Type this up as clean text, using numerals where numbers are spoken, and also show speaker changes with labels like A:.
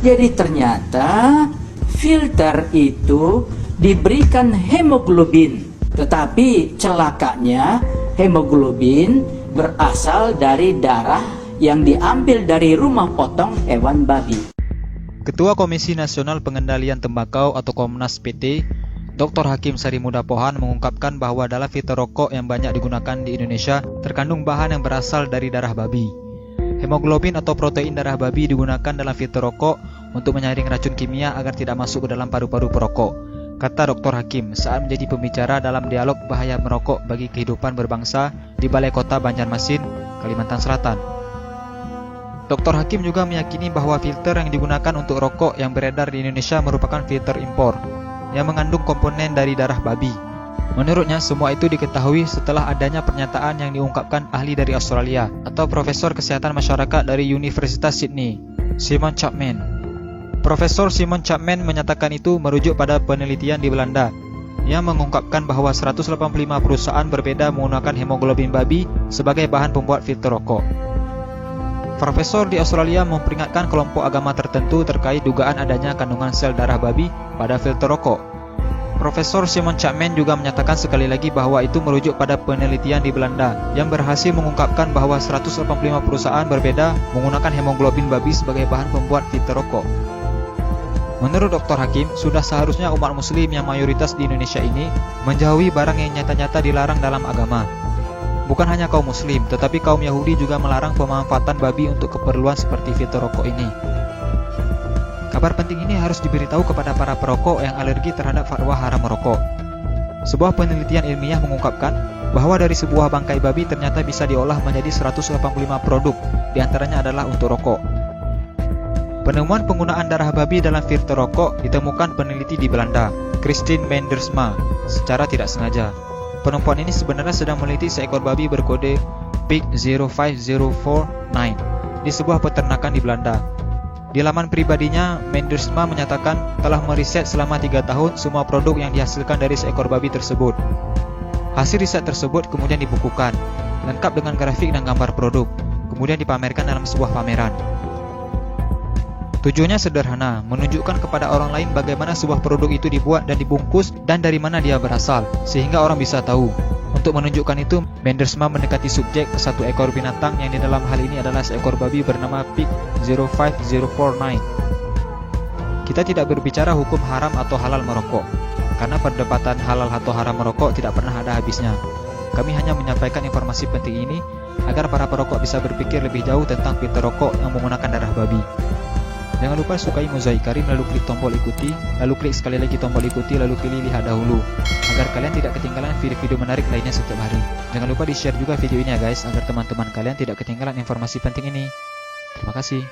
A: Jadi ternyata filter itu diberikan hemoglobin, tetapi celakanya hemoglobin berasal dari darah yang diambil dari rumah potong hewan babi.
B: Ketua Komisi Nasional Pengendalian Tembakau atau Komnas PT, Dr. Hakim Sarimuda Pohan mengungkapkan bahwa dalam filter rokok yang banyak digunakan di Indonesia terkandung bahan yang berasal dari darah babi. Hemoglobin atau protein darah babi digunakan dalam filter rokok untuk menyaring racun kimia agar tidak masuk ke dalam paru-paru perokok, kata Dr. Hakim saat menjadi pembicara dalam dialog bahaya merokok bagi kehidupan berbangsa di Balai Kota Banjarmasin, Kalimantan Selatan. Dr. Hakim juga meyakini bahwa filter yang digunakan untuk rokok yang beredar di Indonesia merupakan filter impor yang mengandung komponen dari darah babi. Menurutnya, semua itu diketahui setelah adanya pernyataan yang diungkapkan ahli dari Australia atau Profesor Kesehatan Masyarakat dari Universitas Sydney, Simon Chapman. Profesor Simon Chapman menyatakan itu merujuk pada penelitian di Belanda yang mengungkapkan bahwa 185 perusahaan berbeda menggunakan hemoglobin babi sebagai bahan pembuat filter rokok. Profesor di Australia memperingatkan kelompok agama tertentu terkait dugaan adanya kandungan sel darah babi pada filter rokok. Profesor Simon Chapman juga menyatakan sekali lagi bahwa itu merujuk pada penelitian di Belanda yang berhasil mengungkapkan bahwa 185 perusahaan berbeda menggunakan hemoglobin babi sebagai bahan pembuat filter rokok. Menurut Dr. Hakim, sudah seharusnya umat muslim yang mayoritas di Indonesia ini menjauhi barang yang nyata-nyata dilarang dalam agama. Bukan hanya kaum muslim, tetapi kaum Yahudi juga melarang pemanfaatan babi untuk keperluan seperti filter rokok ini. Kabar penting ini harus diberitahu kepada para perokok yang alergi terhadap fatwa haram merokok. Sebuah penelitian ilmiah mengungkapkan bahwa dari sebuah bangkai babi ternyata bisa diolah menjadi 185 produk, diantaranya adalah untuk rokok. Penemuan penggunaan darah babi dalam filter rokok ditemukan peneliti di Belanda, Christine Mendersma, secara tidak sengaja. Perempuan ini sebenarnya sedang meneliti seekor babi berkode Pig 05049 di sebuah peternakan di Belanda. Di laman pribadinya, Mendersma menyatakan telah meriset selama 3 tahun semua produk yang dihasilkan dari seekor babi tersebut. Hasil riset tersebut kemudian dibukukan, lengkap dengan grafik dan gambar produk, kemudian dipamerkan dalam sebuah pameran. Tujuannya sederhana, menunjukkan kepada orang lain bagaimana sebuah produk itu dibuat dan dibungkus dan dari mana dia berasal, sehingga orang bisa tahu. Untuk menunjukkan itu, Mendersma mendekati subjek ke satu ekor binatang yang di dalam hal ini adalah seekor babi bernama Pig 05049. Kita tidak berbicara hukum haram atau halal merokok, karena perdebatan halal atau haram merokok tidak pernah ada habisnya. Kami hanya menyampaikan informasi penting ini agar para perokok bisa berpikir lebih jauh tentang filter rokok yang menggunakan darah babi. Jangan lupa sukai Mozaik Karim, lalu klik tombol ikuti, lalu klik sekali lagi tombol ikuti, lalu pilih lihat dahulu, agar kalian tidak ketinggalan video-video menarik lainnya setiap hari. Jangan lupa di-share juga video ini ya guys, agar teman-teman kalian tidak ketinggalan informasi penting ini. Terima kasih.